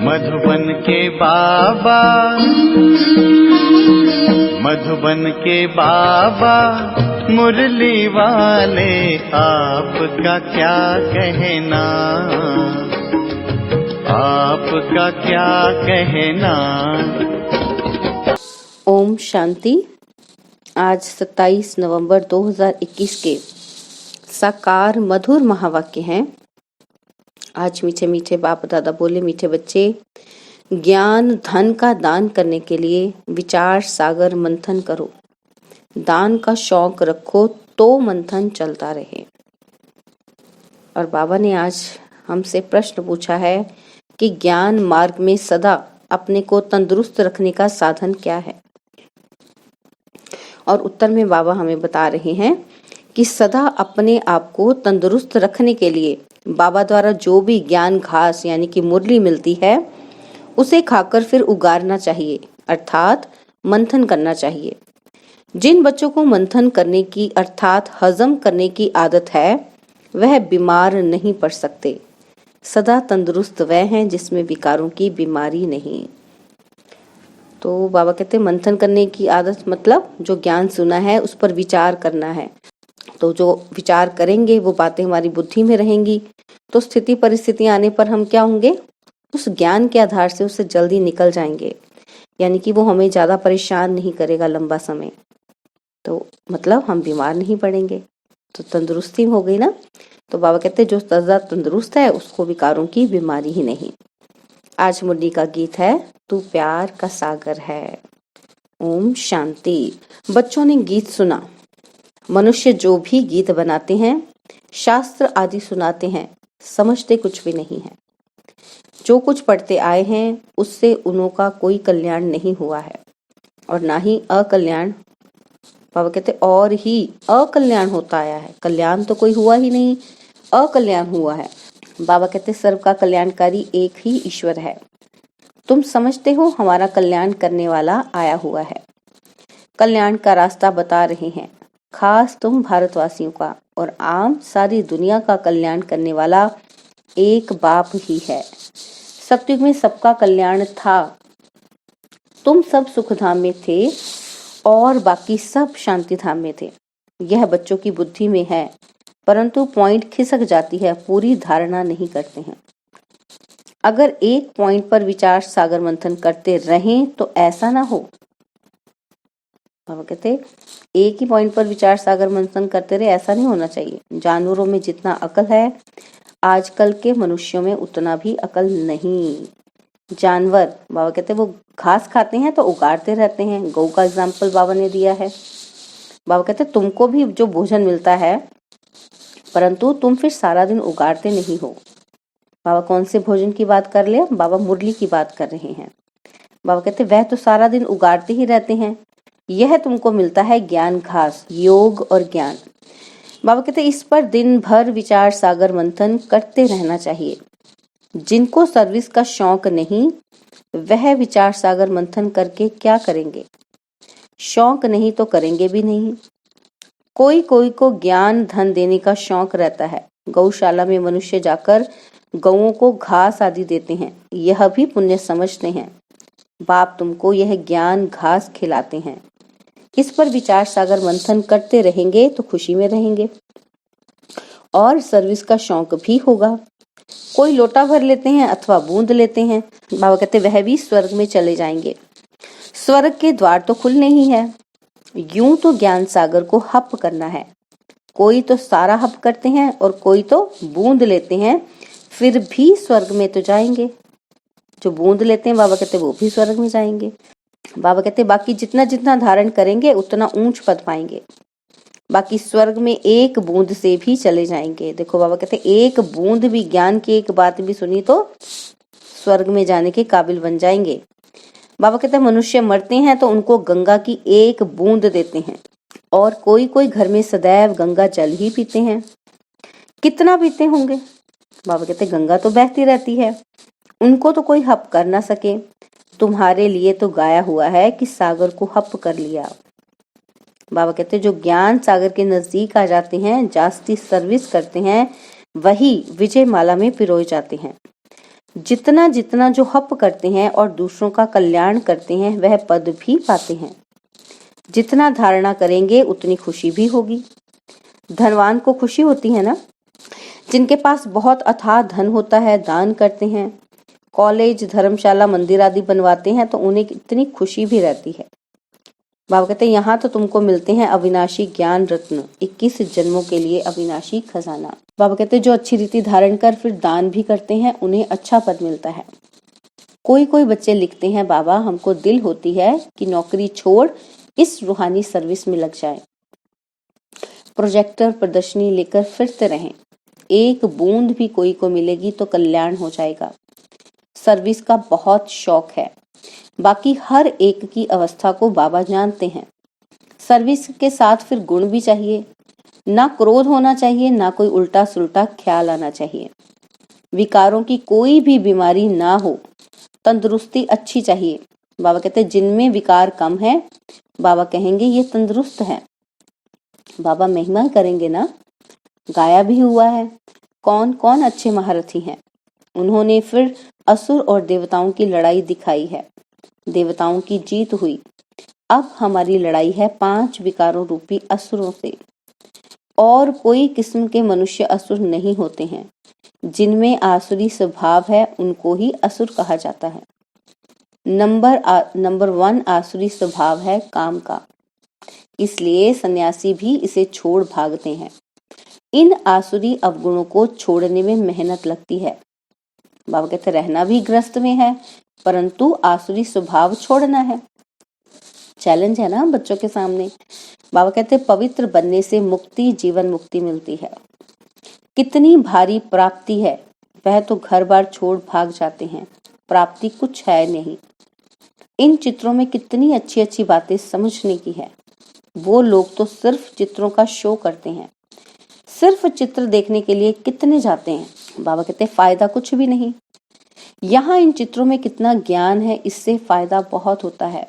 मधुबन के बाबा, मधुबन के बाबा मुरली वाले, आपका क्या कहना, आपका क्या कहना। ओम शांति। आज 27 नवंबर 2021 के साकार मधुर महावाक्य हैं। आज मीठे मीठे बाप दादा बोले, मीठे बच्चे, ज्ञान धन का दान करने के लिए विचार सागर मंथन करो। दान का शौक रखो तो मंथन चलता रहे। और बाबा ने आज हमसे प्रश्न पूछा है कि ज्ञान मार्ग में सदा अपने को तंदुरुस्त रखने का साधन क्या है। और उत्तर में बाबा हमें बता रहे हैं कि सदा अपने आप को तंदुरुस्त रखने के लिए बाबा द्वारा जो भी ज्ञान घास यानी कि मुरली मिलती है, उसे खाकर फिर उगारना चाहिए, अर्थात मंथन करना चाहिए। जिन बच्चों को मंथन करने की अर्थात हजम करने की आदत है, वह बीमार नहीं पड़ सकते। सदा तंदुरुस्त वह हैं जिसमें विकारों की बीमारी नहीं। तो बाबा कहते हैं मंथन करने की आदत मतलब जो ज्ञान सुना है उस पर विचार करना है। तो जो विचार करेंगे वो बातें हमारी बुद्धि में रहेंगी, तो स्थिति परिस्थितियां आने पर हम क्या होंगे, उस ज्ञान के आधार से उससे जल्दी निकल जाएंगे, यानी कि वो हमें ज्यादा परेशान नहीं करेगा लंबा समय। तो मतलब हम बीमार नहीं पड़ेंगे, तो तंदुरुस्ती हो गई ना। तो बाबा कहते हैं जो सदा तंदुरुस्त है उसको विकारों की बीमारी ही नहीं। आज मुरली का गीत है, तू प्यार का सागर है। ओम शांति। बच्चों ने गीत सुना। मनुष्य जो भी गीत बनाते हैं, शास्त्र आदि सुनाते हैं, समझते कुछ भी नहीं है। जो कुछ पढ़ते आए हैं उससे उनका कोई कल्याण नहीं हुआ है और ना ही अकल्याण। बाबा कहते और ही अकल्याण होता आया है। कल्याण तो कोई हुआ ही नहीं, अकल्याण हुआ है। बाबा कहते सर्व का कल्याणकारी एक ही ईश्वर है। तुम समझते हो हमारा कल्याण करने वाला आया हुआ है, कल्याण का रास्ता बता रहे हैं। खास तुम भारतवासियों का और आम सारी दुनिया का कल्याण करने वाला एक बाप ही है। सतयुग में सबका कल्याण था। तुम सब सुख धाम में थे और बाकी सब शांति धाम में थे। यह बच्चों की बुद्धि में है, परंतु पॉइंट खिसक जाती है, पूरी धारणा नहीं करते हैं। अगर एक पॉइंट पर विचार सागर मंथन करते रहें तो ऐसा ना हो। बाबा कहते एक ही पॉइंट पर विचार सागर मंथन करते रहे, ऐसा नहीं होना चाहिए। जानवरों में जितना अकल है, आजकल के मनुष्यों में उतना भी अकल नहीं। जानवर बाबा कहते वो घास खाते हैं तो उगाड़ते रहते हैं। गौ का एग्जाम्पल बाबा ने दिया है। बाबा कहते तुमको भी जो भोजन मिलता है, परंतु तुम फिर सारा दिन उगाड़ते नहीं हो। बाबा कौन से भोजन की बात कर ले? बाबा मुरली की बात कर रहे हैं। बाबा कहते वह तो सारा दिन उगाड़ते ही रहते हैं। यह तुमको मिलता है ज्ञान घास, योग और ज्ञान। बाबा कहते इस पर दिन भर विचार सागर मंथन करते रहना चाहिए। जिनको सर्विस का शौक नहीं, वह विचार सागर मंथन करके क्या करेंगे? शौक नहीं तो करेंगे भी नहीं। कोई कोई को ज्ञान धन देने का शौक रहता है। गौशाला में मनुष्य जाकर गौओं को घास आदि देते हैं, यह भी पुण्य समझते हैं। बाप तुमको यह ज्ञान घास खिलाते हैं। इस पर विचार सागर मंथन करते रहेंगे तो खुशी में रहेंगे और सर्विस का शौक भी होगा। कोई लोटा भर लेते हैं अथवा बूंद लेते हैं, बाबा कहते वह भी स्वर्ग में चले जाएंगे। स्वर्ग के द्वार तो खुलने ही है। यूं तो ज्ञान सागर को हप करना है। कोई तो सारा हप करते हैं और कोई तो बूंद लेते हैं, फिर भी स्वर्ग में तो जाएंगे। जो बूंद लेते हैं बाबा कहते वो भी स्वर्ग में जाएंगे। बाबा कहते बाकी जितना जितना धारण करेंगे उतना ऊंच पद पाएंगे। बाकी स्वर्ग में एक बूंद से भी चले जाएंगे। देखो बाबा कहते एक बूंद भी ज्ञान की एक बात भी सुनी तो स्वर्ग में जाने के काबिल बन जाएंगे। बाबा कहते मनुष्य मरते हैं तो उनको गंगा की एक बूंद देते हैं और कोई कोई घर में सदैव गंगा जल ही पीते हैं। कितना पीते होंगे? बाबा कहते गंगा तो बहती रहती है, उनको तो कोई हप कर ना सके। तुम्हारे लिए तो गाया हुआ है कि सागर को हप कर लिया। बाबा कहते जो ज्ञान सागर के नजदीक आ जाते हैं, जास्ती सर्विस करते हैं, वही विजय माला में पिरोए जाते हैं। जितना जितना जो हप करते हैं और दूसरों का कल्याण करते हैं वह पद भी पाते हैं। जितना धारणा करेंगे उतनी खुशी भी होगी। धनवान को खुशी होती है ना, जिनके पास बहुत अथाह धन होता है, दान करते हैं, कॉलेज, धर्मशाला, मंदिर आदि बनवाते हैं तो उन्हें कितनी खुशी भी रहती है। बाबा कहते हैं यहाँ तो तुमको मिलते हैं अविनाशी ज्ञान रत्न, 21 जन्मों के लिए अविनाशी खजाना। बाबा कहते हैं जो अच्छी रीति धारण कर फिर दान भी करते हैं उन्हें अच्छा पद मिलता है। कोई कोई बच्चे लिखते हैं, बाबा हमको दिल होती है कि नौकरी छोड़ इस रूहानी सर्विस में लग जाए, प्रोजेक्टर प्रदर्शनी लेकर फिरते रहें, एक बूंद भी कोई को मिलेगी तो कल्याण हो जाएगा। सर्विस का बहुत शौक है। बाकी हर एक की अवस्था को बाबा जानते हैं। सर्विस के साथ फिर गुण भी चाहिए, ना क्रोध होना चाहिए, ना कोई उल्टा सुल्टा ख्याल आना चाहिए। विकारों की कोई भी बीमारी ना हो, तंदुरुस्ती अच्छी चाहिए। बाबा कहते हैं जिनमें विकार कम है, बाबा कहेंगे ये तंदुरुस्त है। बाबा महिमा करेंगे ना, गाया भी हुआ है। कौन कौन अच्छे महारथी हैं, उन्होंने फिर असुर और देवताओं की लड़ाई दिखाई है। देवताओं की जीत हुई। अब हमारी लड़ाई है 5 विकारों रूपी असुरों से। और कोई किस्म के मनुष्य असुर नहीं होते हैं। जिनमें आसुरी स्वभाव है उनको ही असुर कहा जाता है। नंबर 1 आसुरी स्वभाव है काम का, इसलिए सन्यासी भी इसे छोड़ भागते हैं। इन आसुरी अवगुणों को छोड़ने में मेहनत लगती है। बाबा कहते रहना भी ग्रस्त में है, परंतु आसुरी स्वभाव छोड़ना है। चैलेंज है ना बच्चों के सामने। बाबा कहते पवित्र बनने से मुक्ति, जीवन मुक्ति मिलती है। कितनी भारी प्राप्ति है, वह तो घर बार छोड़ भाग जाते हैं, प्राप्ति कुछ है नहीं। इन चित्रों में कितनी अच्छी अच्छी बातें समझने की है। वो लोग तो सिर्फ चित्रों का शो करते हैं, सिर्फ चित्र देखने के लिए कितने जाते हैं। बाबा कहते फायदा कुछ भी नहीं। यहाँ इन चित्रों में कितना ज्ञान है, इससे फायदा बहुत होता है।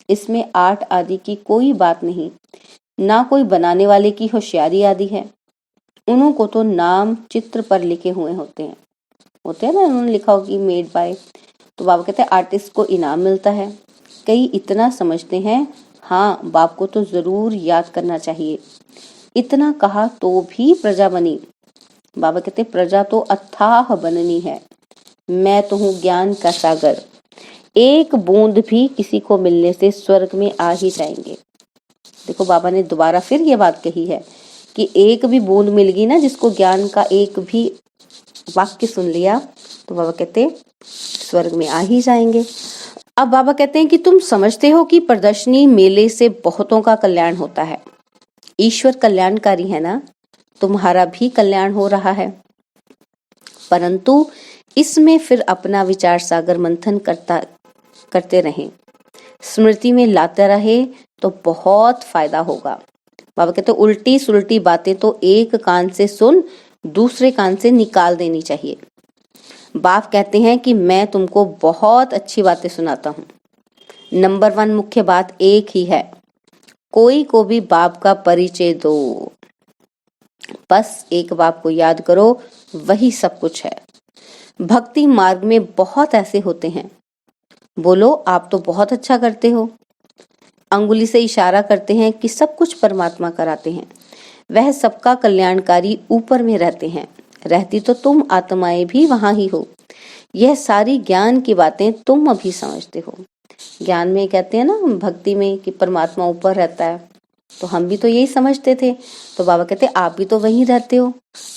इसमें आर्ट आदि की कोई बात नहीं, ना कोई बनाने वाले की होशियारी आदि है। उनको तो नाम चित्र पर लिखे हुए होते हैं ना, उन्होंने लिखा हो कि मेड बाय, तो बाबा कहते हैं आर्टिस्ट को इनाम मिलता है। कई इतना समझते हैं, हाँ बाप को तो जरूर याद करना चाहिए। इतना कहा तो भी प्रजा बनी। बाबा कहते प्रजा तो अथाह बननी है। मैं तो हूँ ज्ञान का सागर, एक बूंद भी किसी को मिलने से स्वर्ग में आ ही जाएंगे। देखो बाबा ने दोबारा फिर ये बात कही है कि एक भी बूंद मिल गई ना, जिसको ज्ञान का एक भी वाक्य सुन लिया, तो बाबा कहते स्वर्ग में आ ही जाएंगे। अब बाबा कहते हैं कि तुम समझते हो कि प्रदर्शनी मेले से बहुतों का कल्याण होता है। ईश्वर कल्याणकारी है ना, तुम्हारा भी कल्याण हो रहा है, परंतु इसमें फिर अपना विचार सागर मंथन करते रहें, स्मृति में लाते रहे तो बहुत फायदा होगा। बाबा कहते उल्टी सुलटी बातें तो एक कान से सुन, दूसरे कान से निकाल देनी चाहिए। बाप कहते हैं कि मैं तुमको बहुत अच्छी बातें सुनाता हूँ। नंबर 1 मुख्य बात एक ही है, कोई को भी बाप का परिचय दो। बस एक बाप को याद करो, वही सब कुछ है। भक्ति मार्ग में बहुत ऐसे होते हैं, बोलो आप तो बहुत अच्छा करते हो, अंगुली से इशारा करते हैं कि सब कुछ परमात्मा कराते हैं। वह सबका कल्याणकारी ऊपर में रहते हैं, रहती तो तुम आत्माएं भी वहां ही हो। यह सारी ज्ञान की बातें तुम अभी समझते हो। ज्ञान में कहते हैं ना, भक्ति में, कि परमात्मा ऊपर रहता है, तो हम भी तो यही समझते थे। तो बाबा कहते आप भी तो वहीं रहते हो।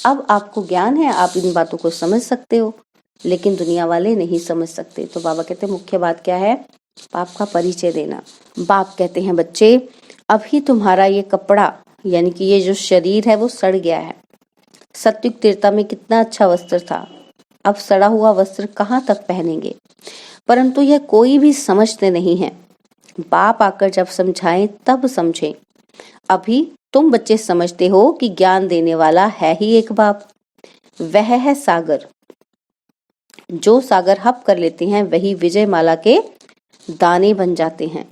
अब आपको ज्ञान है, आप इन बातों को समझ सकते हो, लेकिन दुनिया वाले नहीं समझ सकते। तो बाबा कहते मुख्य बात क्या है, बाप का परिचय देना। बाप कहते हैं बच्चे अभी तुम्हारा ये कपड़ा यानी कि ये जो शरीर है वो सड़ गया है। सत्युग त्रेता में कितना अच्छा वस्त्र था, अब सड़ा हुआ वस्त्र कहाँ तक पहनेंगे। परंतु यह कोई भी समझते नहीं है। बाप आकर जब समझाएं तब समझें। अभी तुम बच्चे समझते हो कि ज्ञान देने वाला है ही एक बाप, वह है सागर। जो सागर हप कर लेते हैं वही विजय माला के दाने बन जाते हैं।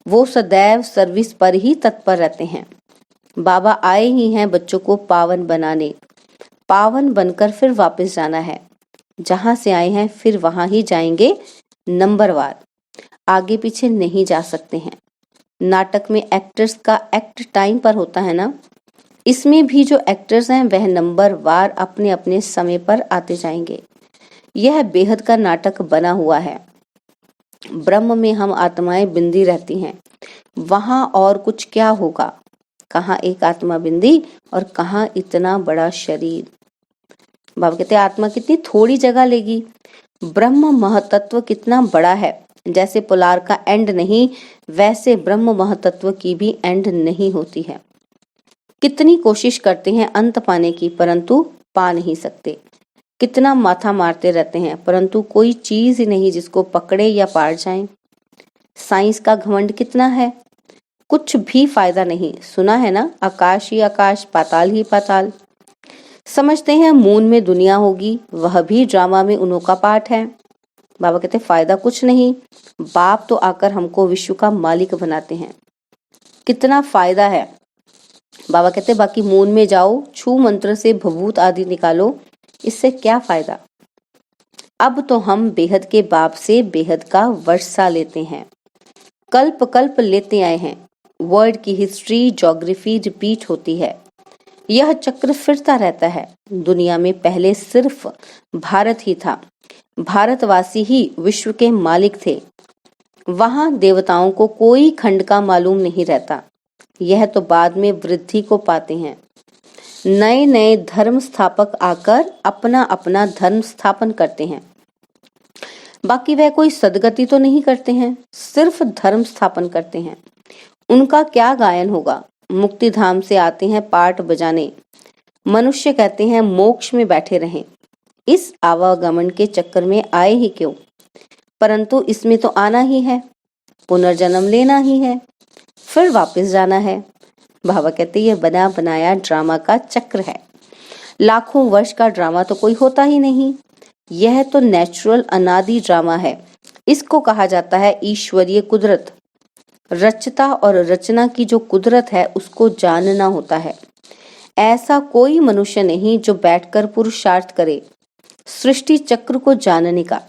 वो सदैव सर्विस पर ही तत्पर रहते हैं। बाबा आए ही हैं बच्चों को पावन बनाने, पावन बनकर फिर वापस जाना है। जहां से आए हैं फिर वहां ही जाएंगे, नंबरवार, आगे पीछे नहीं जा सकते हैं। नाटक में एक्टर्स का एक्ट टाइम पर होता है ना, इसमें भी जो एक्टर्स हैं वह नंबरवार अपने अपने समय पर आते जाएंगे। यह बेहद का नाटक बना हुआ है। ब्रह्म में हम आत्माएं बिंदी रहती हैं, वहां और कुछ क्या होगा, कहाँ एक आत्मा बिंदी और कहाँ इतना बड़ा शरीर। बाबा कहते हैं आत्मा कितनी थोड़ी जगह लेगी, ब्रह्म महतत्व कितना बड़ा है। जैसे पोलार का एंड नहीं, वैसे ब्रह्म महतत्व की भी एंड नहीं होती है। कितनी कोशिश करते हैं अंत पाने की, परंतु पा नहीं सकते। कितना माथा मारते रहते हैं, परंतु कोई चीज ही नहीं जिसको पकड़े या पार जाए। साइंस का घमंड कितना है, कुछ भी फायदा नहीं। सुना है ना, आकाश ही आकाश, पाताल ही पाताल। समझते हैं मून में दुनिया होगी, वह भी ड्रामा में उन्हों का पार्ट है। बाबा कहते फायदा कुछ नहीं, बाप तो आकर हमको विश्व का मालिक बनाते हैं। कितना फायदा है। बाबा कहते बाकी मून में जाओ, छू मंत्र से भभूत आदि निकालो, इससे क्या फायदा। अब तो हम बेहद के बाप से बेहद का वर्षा लेते हैं, कल्प कल्प लेते आए हैं। वर्ल्ड की हिस्ट्री ज्योग्राफी रिपीट होती है, यह चक्र फिरता रहता है। दुनिया में पहले सिर्फ भारत ही था, भारतवासी ही विश्व के मालिक थे। वहां देवताओं को कोई खंड का मालूम नहीं रहता, यह तो बाद में वृद्धि को पाते हैं। नए नए धर्म स्थापक आकर अपना अपना धर्म स्थापन करते हैं, बाकी वह कोई सदगति तो नहीं करते हैं, सिर्फ धर्म स्थापन करते हैं। उनका क्या गायन होगा। मुक्ति धाम से आते हैं पाठ बजाने, मनुष्य कहते हैं मोक्ष में बैठे रहें। इस आवागमन के चक्कर में आए ही क्यों, परंतु इसमें तो आना ही है, पुनर्जन्म लेना ही है, फिर वापस जाना है। बाबा कहते यह बना बनाया ड्रामा का चक्र है। लाखों वर्ष का ड्रामा तो कोई होता ही नहीं, यह तो नेचुरल अनादि ड्रामा है। इसको कहा जाता है ईश्वरीय कुदरत। रचता और रचना की जो कुदरत है उसको जानना होता है। ऐसा कोई मनुष्य नहीं जो बैठकर पुरुषार्थ करे सृष्टि चक्र को जानने का।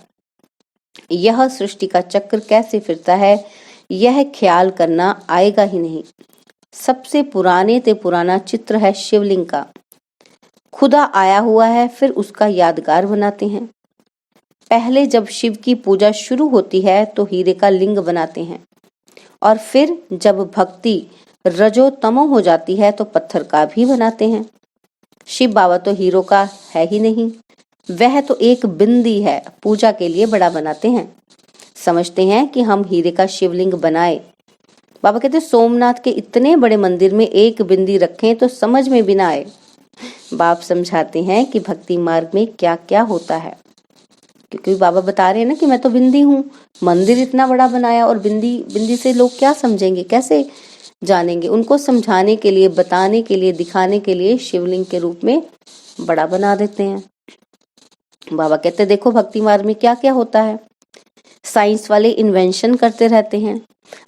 यह सृष्टि का चक्र कैसे फिरता है यह ख्याल करना आएगा ही नहीं। सबसे पुराने ते पुराना चित्र है शिवलिंग का। खुदा आया हुआ है, फिर उसका यादगार बनाते हैं। पहले जब शिव की पूजा शुरू होती है तो हीरे का लिंग बनाते हैं, और फिर जब भक्ति रजो तमो हो जाती है तो पत्थर का भी बनाते हैं। शिव बाबा तो हीरो का है ही नहीं, वह तो एक बिंदी है, पूजा के लिए बड़ा बनाते हैं। समझते हैं कि हम हीरे का शिवलिंग बनाए। बाबा कहते सोमनाथ के इतने बड़े मंदिर में एक बिंदी रखें तो समझ में भी ना आए। बाप समझाते हैं कि भक्ति मार्ग में क्या क्या होता है, क्योंकि बाबा बता रहे हैं ना कि मैं तो बिंदी हूँ, मंदिर इतना बड़ा बनाया और बिंदी बिंदी से लोग क्या समझेंगे, कैसे जानेंगे। उनको समझाने के लिए, बताने के लिए, दिखाने के लिए शिवलिंग के रूप में बड़ा बना देते हैं। बाबा कहते देखो भक्ति मार्ग में क्या क्या होता है। साइंस वाले इन्वेंशन करते रहते हैं,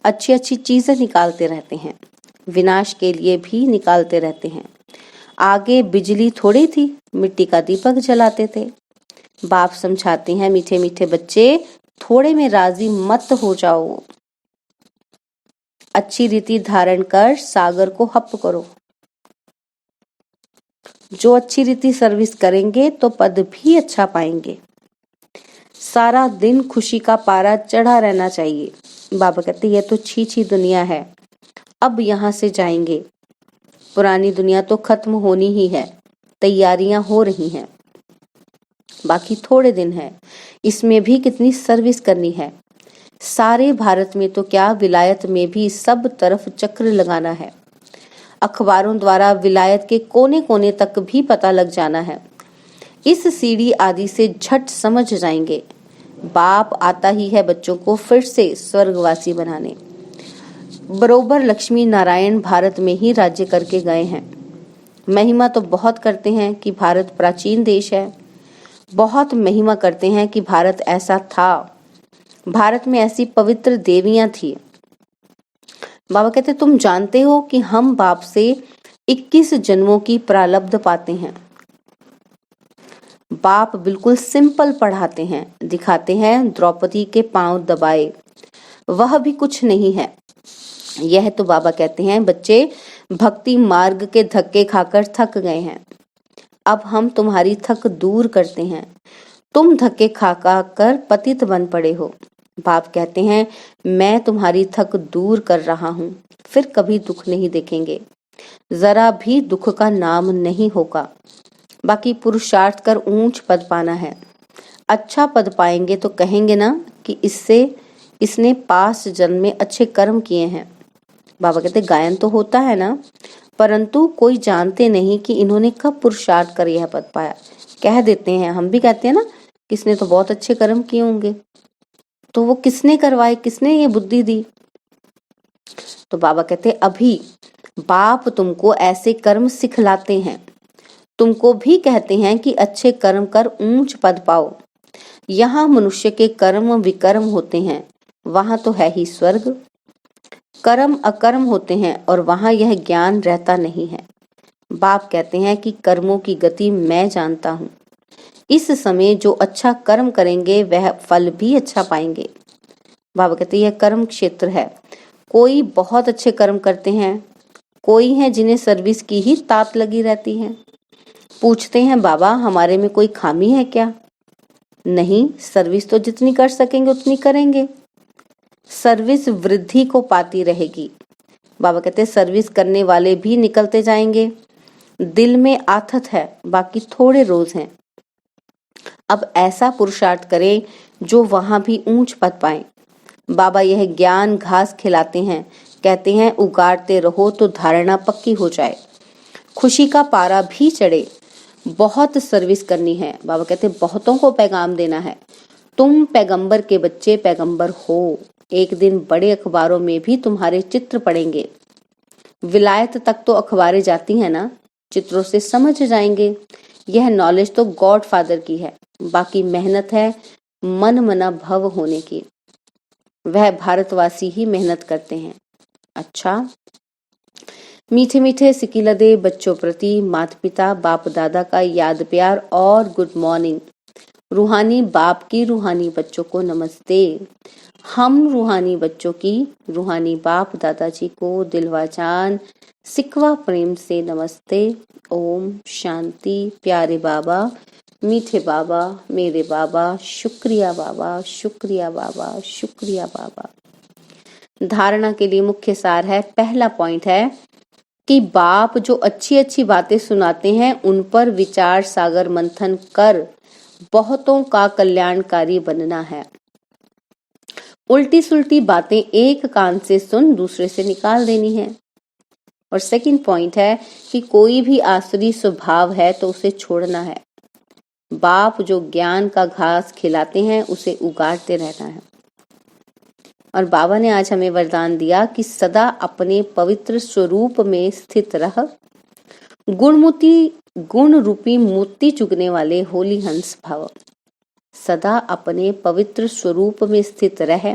अच्छी अच्छी चीजें निकालते रहते हैं, विनाश के लिए भी निकालते रहते हैं। आगे बिजली थोड़ी थी, मिट्टी का दीपक जलाते थे। बाप समझाते हैं मीठे मीठे बच्चे थोड़े में राजी मत हो जाओ, अच्छी रीति धारण कर सागर को हप करो। जो अच्छी रीति सर्विस करेंगे तो पद भी अच्छा पाएंगे। सारा दिन खुशी का पारा चढ़ा रहना चाहिए। बाबा कहते ये तो छी दुनिया है, अब यहाँ से जाएंगे। पुरानी दुनिया तो खत्म होनी ही है, तैयारियां हो रही हैं, बाकी थोड़े दिन है, इसमें भी कितनी सर्विस करनी है। सारे भारत में तो क्या, विलायत में भी सब तरफ चक्र लगाना है। अखबारों द्वारा विलायत के कोने कोने तक भी पता लग जाना है। इस सीढ़ी आदि से झट समझ जाएंगे। बाप आता ही है बच्चों को फिर से स्वर्गवासी बनाने। बरोबर लक्ष्मी नारायण भारत में ही राज्य करके गए हैं। महिमा तो बहुत करते हैं कि भारत प्राचीन देश है, बहुत महिमा करते हैं कि भारत ऐसा था, भारत में ऐसी पवित्र देवियां थी। बाबा कहते तुम जानते हो कि हम बाप से 21 जन्मों की प्रारब्ध पाते हैं। बाप बिल्कुल सिंपल पढ़ाते हैं, दिखाते हैं द्रौपदी के पांव दबाए, वह भी कुछ नहीं है। यह तो बाबा कहते हैं बच्चे भक्ति मार्ग के धक्के खाकर थक गए हैं, अब हम तुम्हारी थक दूर करते हैं, तुम धक्के खा कर पतित बन पड़े हो। बाप कहते हैं मैं तुम्हारी थक दूर कर रहा हूँ, फिर कभी दुख नहीं देखेंगे, जरा भी दुख का नाम नहीं होगा। बाकी पुरुषार्थ कर ऊंच पद पाना है, अच्छा पद पाएंगे तो कहेंगे ना कि इसने पास जन्म में अच्छे कर्म किए हैं। बाबा कहते गायन तो होता है ना, परंतु कोई जानते नहीं कि इन्होंने कब पुरुषार्थ कर यह पद पाया। कह देते हैं, हम भी कहते हैं ना, किसने तो बहुत अच्छे कर्म किए होंगे, तो वो किसने करवाए, किसने ये बुद्धि दी? तो बाबा कहते अभी बाप तुमको ऐसे कर्म सिखलाते हैं, तुमको भी कहते हैं कि अच्छे कर्म कर ऊंच पद पाओ। यहाँ मनुष्य के कर्म विकर्म होते हैं, वहां तो है ही स्वर्ग। कर्म अकर्म होते हैं और वहां यह ज्ञान रहता नहीं है। बाप कहते हैं कि कर्मों की गति मैं जानता हूँ, इस समय जो अच्छा कर्म करेंगे वह फल भी अच्छा पाएंगे। बाबा कहते यह कर्म क्षेत्र है, कोई बहुत अच्छे कर्म करते हैं, कोई है जिन्हें सर्विस की ही तात लगी रहती है। पूछते हैं बाबा हमारे में कोई खामी है क्या? नहीं, सर्विस तो जितनी कर सकेंगे उतनी करेंगे, सर्विस वृद्धि को पाती रहेगी। बाबा कहते सर्विस करने वाले भी निकलते जाएंगे, दिल में आथत है, बाकी थोड़े रोज हैं। अब ऐसा पुरुषार्थ करें जो वहां भी ऊंच पद पाए। बाबा यह ज्ञान घास खिलाते हैं, कहते हैं उगाड़ते रहो तो धारणा पक्की हो जाए, खुशी का पारा भी चढ़े। बहुत सर्विस करनी है। बाबा कहते बहुतों को पैगाम देना है, तुम पैगंबर के बच्चे पैगंबर हो, एक दिन बड़े अखबारों में भी तुम्हारे चित्र पड़ेंगे। विलायत तक तो अखबारें जाती हैं ना, चित्रों से समझ जाएंगे। यह नॉलेज तो गॉड फादर की है, बाकी मेहनत है मन मना भव होने की, वह भारतवासी ही मेहनत करते हैं। अच्छा, मीठे मीठे सिकिलदे बच्चों प्रति माता पिता बाप दादा का याद प्यार और गुड मॉर्निंग। रूहानी बाप की रूहानी बच्चों को नमस्ते। हम रूहानी बच्चों की रूहानी बाप दादाजी को दिलवा जान सिकवा प्रेम से नमस्ते। ओम शांति। प्यारे बाबा, मीठे बाबा, मेरे बाबा, शुक्रिया बाबा, शुक्रिया बाबा, शुक्रिया बाबा। धारणा के लिए मुख्य सार है, पहला पॉइंट है कि बाप जो अच्छी अच्छी बातें सुनाते हैं उन पर विचार सागर मंथन कर बहुतों का कल्याणकारी बनना है। उल्टी सुल्टी बातें एक कान से सुन दूसरे से निकाल देनी है। और सेकंड पॉइंट है कि कोई भी आसुरी स्वभाव है तो उसे छोड़ना है। बाप जो ज्ञान का घास खिलाते हैं उसे उगाड़ते रहना है। और बाबा ने आज हमें वरदान दिया कि सदा अपने पवित्र स्वरूप में स्थित रह, गुण रूपी मोती चुगने वाले होली हंस भव। सदा अपने पवित्र स्वरूप में स्थित रह,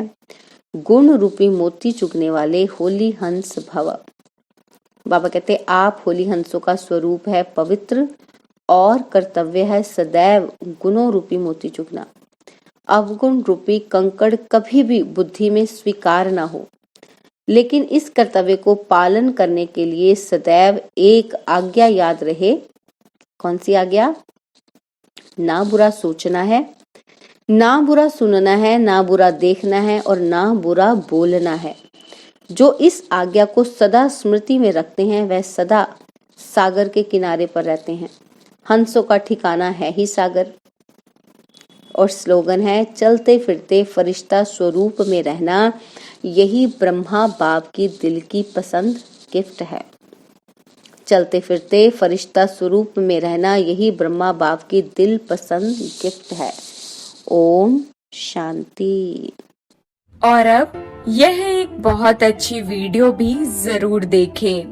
गुण रूपी मोती चुगने वाले होली हंस भव। बाबा कहते आप होली हंसों का स्वरूप है पवित्र और कर्तव्य है सदैव गुणों रूपी मोती चुगना। अवगुण रूपी कंकड़ कभी भी बुद्धि में स्वीकार ना हो, लेकिन इस कर्तव्य को पालन करने के लिए सदैव एक आज्ञा याद रहे। कौन सी आज्ञा? ना बुरा सोचना है, ना बुरा सुनना है, ना बुरा देखना है और ना बुरा बोलना है। जो इस आज्ञा को सदा स्मृति में रखते हैं वह सदा सागर के किनारे पर रहते हैं। हंसों का ठिकाना है ही सागर। और स्लोगन है, चलते फिरते फरिश्ता स्वरूप में रहना, यही ब्रह्मा बाप की दिल की पसंद गिफ्ट है। चलते फिरते फरिश्ता स्वरूप में रहना, यही ब्रह्मा बाप की दिल पसंद गिफ्ट है। ओम शांति। और अब यह एक बहुत अच्छी वीडियो भी जरूर देखें।